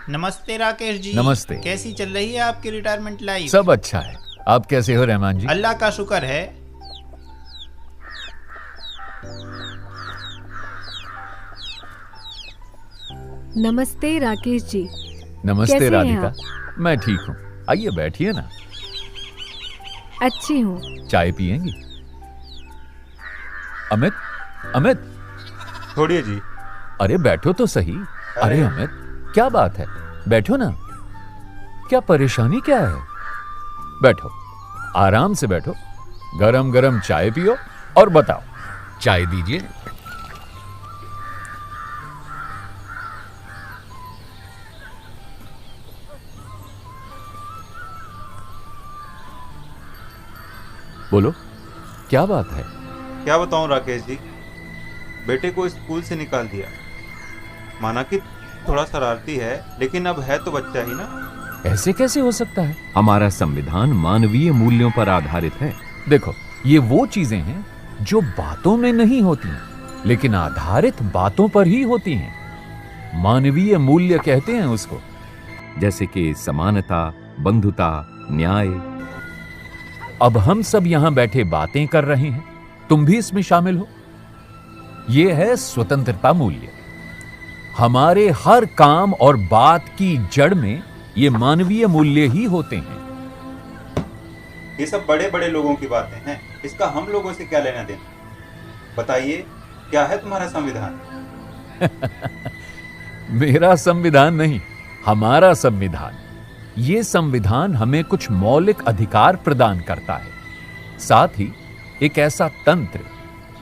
नमस्ते राकेश जी। नमस्ते। कैसी चल रही है आपकी रिटायरमेंट लाइफ? सब अच्छा है। आप कैसे हो रहमान जी? अल्लाह का शुक्र है। नमस्ते राकेश जी। नमस्ते कैसे हैं राधिका। आप? मैं ठीक हूँ। आइए बैठिए ना। अच्छी हूँ। चाय पियेंगी? अमित, अमित, छोड़िए जी। अरे बैठो तो सही। अरे अमित, क्या बात है? बैठो ना। क्या परेशानी क्या है? बैठो, आराम से बैठो। गरम गरम चाय पियो और बताओ। चाय दीजिए। बोलो, क्या बात है? क्या बताऊं राकेश जी, बेटे को स्कूल से निकाल दिया। माना कि थोड़ा शरारती है, लेकिन अब है तो बच्चा ही ना। ऐसे कैसे हो सकता है? हमारा संविधान मानवीय मूल्यों पर आधारित है। देखो, ये वो चीजें हैं जो बातों में नहीं होती, लेकिन आधारित बातों पर ही होती हैं। मानवीय मूल्य कहते हैं उसको। जैसे कि समानता, बंधुता, न्याय। अब हम सब यहां बैठे बातें कर रहे हैं, तुम भी इसमें शामिल हो। यह है स्वतंत्रता मूल्य। हमारे हर काम और बात की जड़ में ये मानवीय मूल्य ही होते हैं। ये सब बड़े बड़े लोगों की बातें हैं, इसका हम लोगों से क्या लेना देना? बताइए, क्या है तुम्हारा संविधान? मेरा संविधान नहीं, हमारा संविधान। ये संविधान हमें कुछ मौलिक अधिकार प्रदान करता है। साथ ही एक ऐसा तंत्र,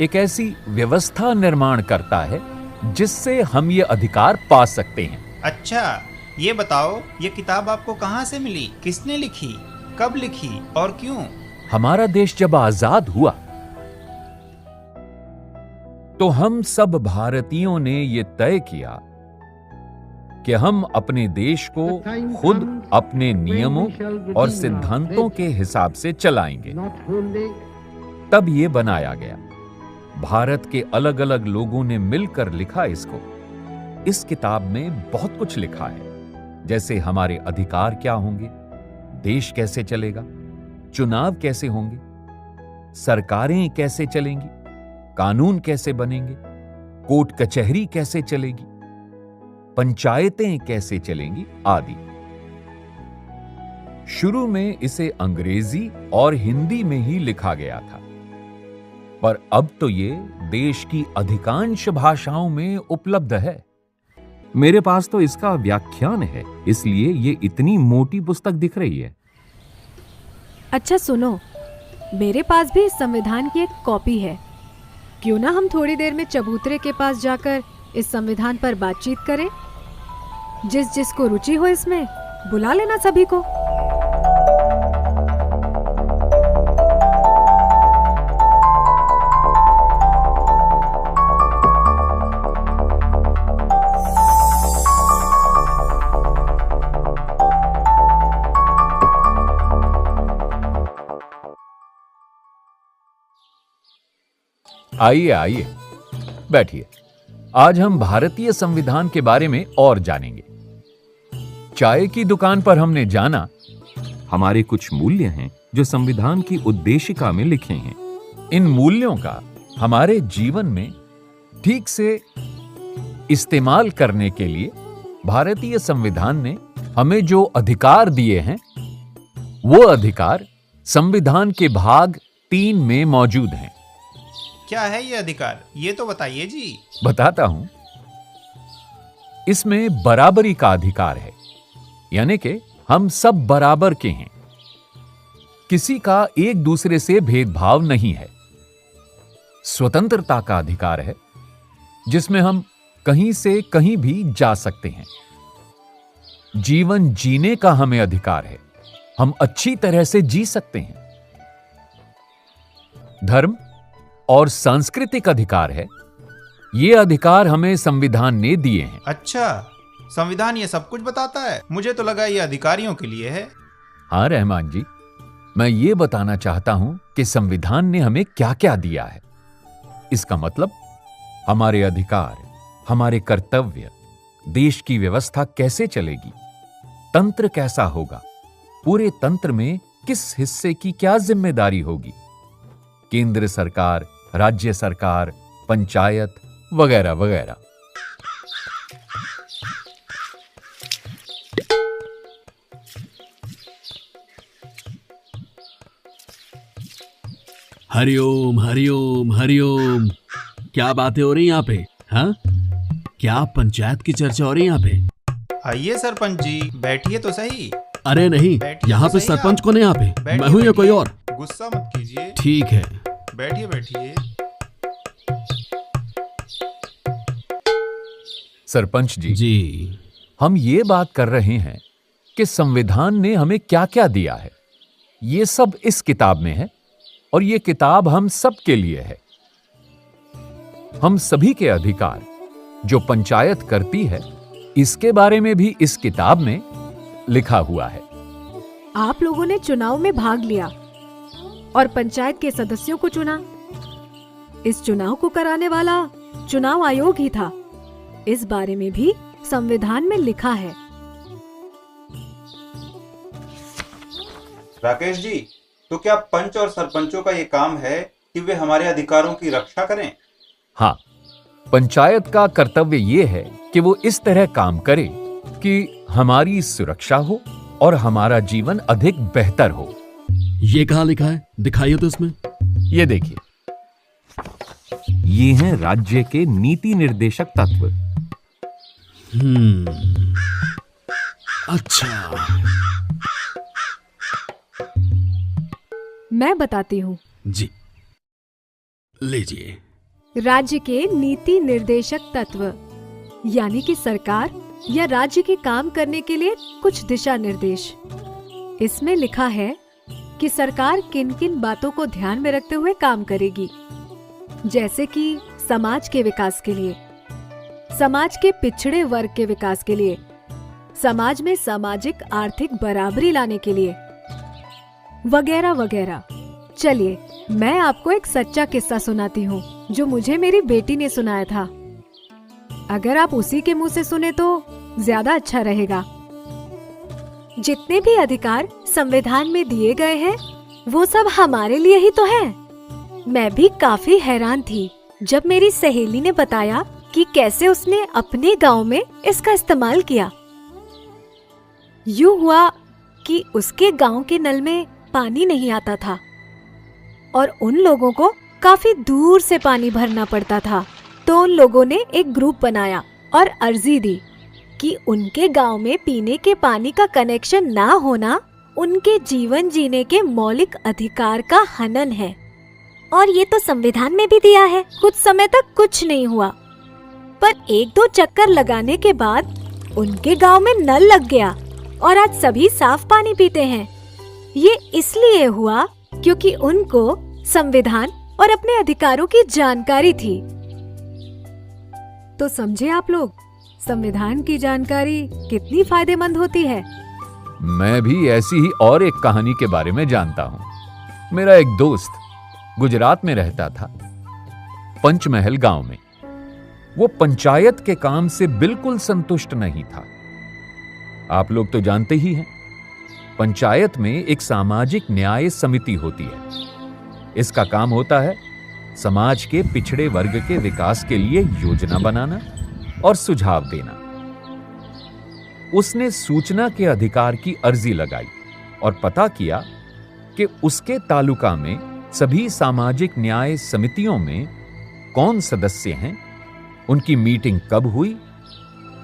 एक ऐसी व्यवस्था निर्माण करता है जिससे हम ये अधिकार पा सकते हैं। अच्छा, ये बताओ, ये किताब आपको कहाँ से मिली? किसने लिखी? कब लिखी और क्यों? हमारा देश जब आजाद हुआ तो हम सब भारतीयों ने ये तय किया कि हम अपने देश को खुद अपने नियमों और सिद्धांतों के हिसाब से चलाएंगे। तब ये बनाया गया। भारत के अलग अलग लोगों ने मिलकर लिखा इसको। इस किताब में बहुत कुछ लिखा है, जैसे हमारे अधिकार क्या होंगे, देश कैसे चलेगा, चुनाव कैसे होंगे, सरकारें कैसे चलेंगी, कानून कैसे बनेंगे, कोर्ट कचहरी कैसे चलेगी, पंचायतें कैसे चलेंगी आदि। शुरू में इसे अंग्रेजी और हिंदी में ही लिखा गया था, पर अब तो ये देश की अधिकांश भाषाओं में उपलब्ध है। मेरे पास तो इसका व्याख्यान है, इसलिए ये इतनी मोटी पुस्तक दिख रही है। अच्छा सुनो, मेरे पास भी इस संविधान की एक कॉपी है। क्यों ना हम थोड़ी देर में चबूतरे के पास जाकर इस संविधान पर बातचीत करें? जिस जिसको रुचि हो इसमें बुला लेना सभी को। आइए आइए, बैठिए। आज हम भारतीय संविधान के बारे में और जानेंगे। चाय की दुकान पर हमने जाना, हमारे कुछ मूल्य हैं जो संविधान की उद्देशिका में लिखे हैं। इन मूल्यों का हमारे जीवन में ठीक से इस्तेमाल करने के लिए भारतीय संविधान ने हमें जो अधिकार दिए हैं, वो अधिकार संविधान के भाग 3 में मौजूद हैं। क्या है ये अधिकार? ये तो बताइए जी। बताता हूं। इसमें बराबरी का अधिकार है, यानी कि हम सब बराबर के हैं। किसी का एक दूसरे से भेदभाव नहीं है। स्वतंत्रता का अधिकार है, जिसमें हम कहीं से कहीं भी जा सकते हैं। जीवन जीने का हमें अधिकार है, हम अच्छी तरह से जी सकते हैं। धर्म और सांस्कृतिक अधिकार है। ये अधिकार हमें संविधान ने दिए हैं। अच्छा, संविधान ये सब कुछ बताता है? मुझे तो लगा ये अधिकारियों के लिए है। हाँ रहमान जी, मैं ये बताना चाहता हूं कि संविधान ने हमें क्या क्या दिया है। इसका मतलब हमारे अधिकार, हमारे कर्तव्य, देश की व्यवस्था कैसे चलेगी, तंत्र कैसा होगा, पूरे तंत्र में किस हिस्से की क्या जिम्मेदारी होगी, केंद्र सरकार, राज्य सरकार, पंचायत वगैरह वगैरह। हरिओम हरिओम हरिओम। क्या बातें हो रही यहाँ पे? हाँ, क्या पंचायत की चर्चा हो रही है यहाँ पे? आइए सरपंच जी, बैठिए तो सही। अरे नहीं, बैठिए यहाँ तो पे सही सरपंच आप। कौन है यहाँ पे? बैठिए, मैं हूँ या कोई बैठिए। और? गुस्सा मत कीजिए, ठीक है। बैठिए बैठिए। सरपंच जी, जी, हम ये बात कर रहे हैं कि संविधान ने हमें क्या क्या दिया है। ये सब इस किताब में है और ये किताब हम सब के लिए है। हम सभी के अधिकार जो पंचायत करती है, इसके बारे में भी इस किताब में लिखा हुआ है। आप लोगों ने चुनाव में भाग लिया और पंचायत के सदस्यों को चुना। इस चुनाव को कराने वाला चुनाव आयोग ही था। इस बारे में भी संविधान में लिखा है। राकेश जी, तो क्या पंच और सरपंचों का ये काम है कि वे हमारे अधिकारों की रक्षा करें? हाँ, पंचायत का कर्तव्य ये है कि वो इस तरह काम करे कि हमारी सुरक्षा हो और हमारा जीवन अधिक बेहतर हो। ये कहाँ लिखा है? दिखाइए तो इसमें। ये देखिए, ये हैं राज्य के नीति निर्देशक तत्व। अच्छा, मैं बताती हूँ। जी, लीजिए। राज्य के नीति निर्देशक तत्व यानी कि सरकार या राज्य के काम करने के लिए कुछ दिशा निर्देश। इसमें लिखा है कि सरकार किन किन बातों को ध्यान में रखते हुए काम करेगी, जैसे कि समाज के विकास के लिए, समाज के पिछड़े वर्ग के विकास के लिए, समाज में सामाजिक आर्थिक बराबरी लाने के लिए, वगैरह वगैरह। चलिए, मैं आपको एक सच्चा किस्सा सुनाती हूँ जो मुझे मेरी बेटी ने सुनाया था। अगर आप उसी के मुंह से सुने तो ज्यादा अच्छा रहेगा। जितने भी अधिकार संविधान में दिए गए हैं, वो सब हमारे लिए ही तो हैं। मैं भी काफी हैरान थी जब मेरी सहेली ने बताया कि कैसे उसने अपने गांव में इसका इस्तेमाल किया। यूं हुआ कि उसके गांव के नल में पानी नहीं आता था और उन लोगों को काफी दूर से पानी भरना पड़ता था। तो उन लोगों ने एक ग्रुप बनाया और अर्जी दी कि उनके गांव में पीने के पानी का कनेक्शन ना होना उनके जीवन जीने के मौलिक अधिकार का हनन है। और ये तो संविधान में भी दिया है। कुछ समय तक कुछ नहीं हुआ, पर एक दो चक्कर लगाने के बाद उनके गांव में नल लग गया और आज सभी साफ पानी पीते हैं। ये इसलिए हुआ क्योंकि उनको संविधान और अपने अधिकारों की जानकारी थी। तो समझे आप लोग, संविधान की जानकारी कितनी फायदेमंद होती है। मैं भी ऐसी ही और एक कहानी के बारे में जानता हूं। मेरा एक दोस्त गुजरात में रहता था, पंचमहल गांव में। वो पंचायत के काम से बिल्कुल संतुष्ट नहीं था। आप लोग तो जानते ही हैं, पंचायत में एक सामाजिक न्याय समिति होती है। इसका काम होता है समाज के पिछड़े वर्ग के विकास के लिए योजना बनाना और सुझाव देना। उसने सूचना के अधिकार की अर्जी लगाई और पता किया कि उसके तालुका में सभी सामाजिक न्याय समितियों में कौन सदस्य हैं, उनकी मीटिंग कब हुई,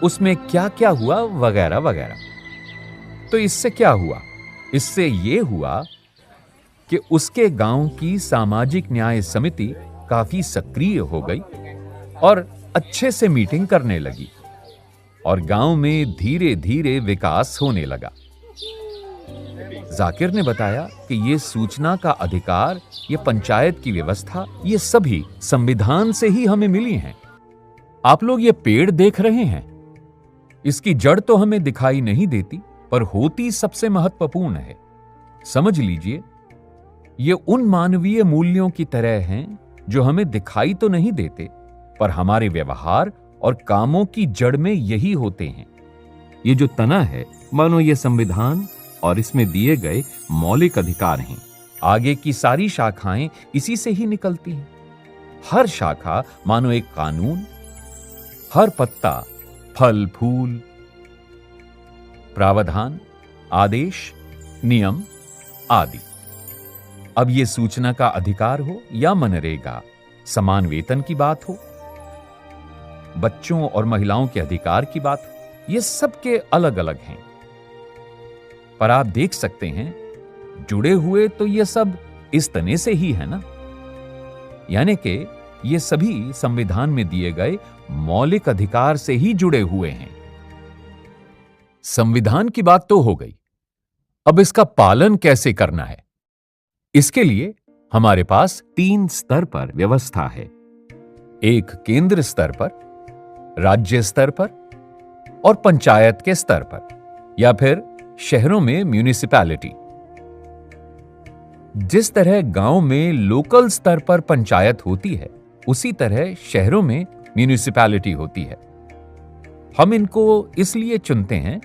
उसमें क्या क्या हुआ, वगैरह वगैरह। तो इससे क्या हुआ? इससे यह हुआ कि उसके गांव की सामाजिक न्याय समिति काफी सक्रिय हो गई और अच्छे से मीटिंग करने लगी और गांव में धीरे धीरे विकास होने लगा। जाकिर ने बताया कि ये सूचना का अधिकार, ये पंचायत की व्यवस्था, ये सभी संविधान से ही हमें मिली हैं। आप लोग ये पेड़ देख रहे हैं, इसकी जड़ तो हमें दिखाई नहीं देती, पर होती सबसे महत्वपूर्ण है। समझ लीजिए, ये उन मानवीय मूल्यों की तरह हैं जो हमें दिखाई तो नहीं देते, पर हमारे व्यवहार और कामों की जड़ में यही होते हैं। ये जो तना है मानो ये संविधान और इसमें दिए गए मौलिक अधिकार हैं। आगे की सारी शाखाएं इसी से ही निकलती हैं। हर शाखा मानो एक कानून, हर पत्ता फल फूल, प्रावधान, आदेश, नियम आदि। अब ये सूचना का अधिकार हो या मनरेगा, समान वेतन की बात हो, बच्चों और महिलाओं के अधिकार की बात हो, ये सबके अलग अलग हैं। पर आप देख सकते हैं जुड़े हुए तो ये सब इस तने से ही है ना, यानी कि ये सभी संविधान में दिए गए मौलिक अधिकार से ही जुड़े हुए हैं। संविधान की बात तो हो गई, अब इसका पालन कैसे करना है? इसके लिए हमारे पास 3 स्तर पर व्यवस्था है। एक केंद्र स्तर पर, राज्य स्तर पर और पंचायत के स्तर पर, या फिर शहरों में म्यूनिसिपैलिटी। जिस तरह गांव में लोकल स्तर पर पंचायत होती है, उसी तरह शहरों में म्यूनिसिपैलिटी होती है। हम इनको इसलिए चुनते हैं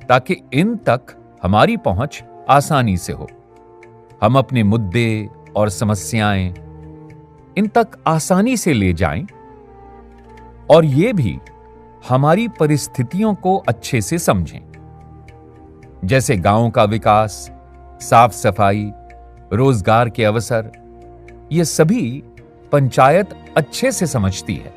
ताकि इन तक हमारी पहुंच आसानी से हो। हम अपने मुद्दे और समस्याएं इन तक आसानी से ले जाएं और ये भी हमारी परिस्थितियों को अच्छे से समझें। जैसे गांव का विकास, साफ सफाई, रोजगार के अवसर, ये सभी पंचायत अच्छे से समझती है।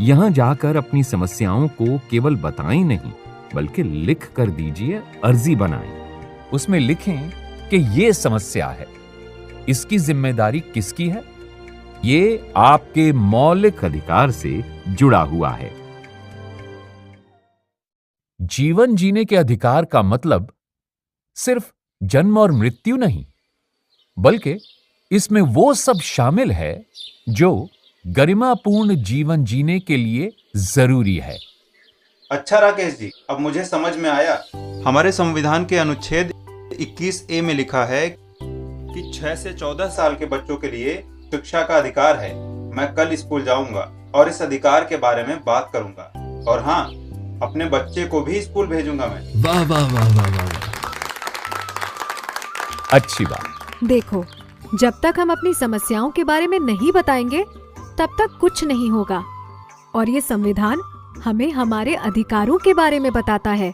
यहां जाकर अपनी समस्याओं को केवल बताएं नहीं, बल्कि लिख कर दीजिए, अर्जी बनाएं। उसमें लिखें कि ये समस्या है, इसकी जिम्मेदारी किसकी है? ये आपके मौलिक अधिकार से जुड़ा हुआ है। जीवन जीने के अधिकार का मतलब सिर्फ जन्म और मृत्यु नहीं, बल्कि इसमें वो सब शामिल है जो गरिमापूर्ण जीवन जीने के लिए जरूरी है। अच्छा राकेश जी, अब मुझे समझ में आया। हमारे संविधान के अनुच्छेद 21A में लिखा है कि 6 से 14 साल के बच्चों के लिए शिक्षा का अधिकार है। मैं कल स्कूल जाऊंगा और इस अधिकार के बारे में बात करूंगा, और हाँ, अपने बच्चे को भी स्कूल भेजूंगा मैं। वाह वाह वाह वाह वाह। अच्छी बात। देखो, जब तक हम अपनी समस्याओं के बारे में नहीं बताएंगे, तब तक कुछ नहीं होगा। और ये संविधान हमें हमारे अधिकारों के बारे में बताता है।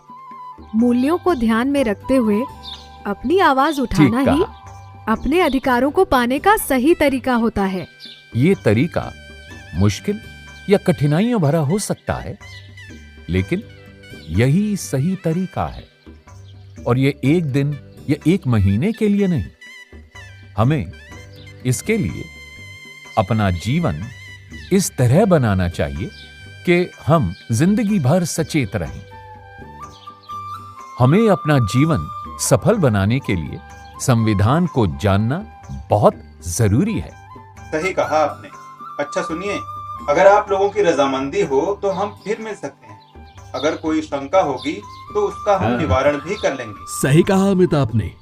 मूल्यों को ध्यान में रखते हुए अपनी आवाज उठाना ही अपने अधिकारों को पाने का सही तरीका होता है। ये तरीका मुश्किल या कठिनाइयों भरा हो सकता है, लेकिन यही सही तरीका है। और ये एक दिन या एक महीने के लिए नहीं, हमें इसके लिए अपना जीवन इस तरह बनाना चाहिए कि हम जिंदगी भर सचेत रहें। हमें अपना जीवन सफल बनाने के लिए संविधान को जानना बहुत जरूरी है। सही कहा आपने। अच्छा सुनिए, अगर आप लोगों की रजामंदी हो तो हम फिर मिल सकते हैं। अगर कोई शंका होगी तो उसका हम निवारण भी कर लेंगे। सही कहा अमित आपने।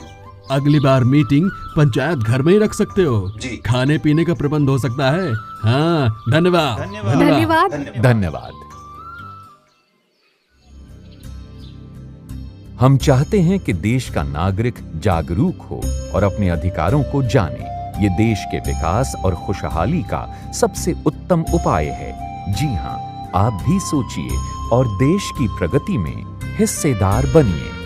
अगली बार मीटिंग पंचायत घर में ही रख सकते हो जी। खाने पीने का प्रबंध हो सकता है। हाँ, धन्यवाद धन्यवाद। धन्यवाद। हम चाहते हैं कि देश का नागरिक जागरूक हो और अपने अधिकारों को जाने। ये देश के विकास और खुशहाली का सबसे उत्तम उपाय है। जी हां, आप भी सोचिए और देश की प्रगति में हिस्सेदार बनिए।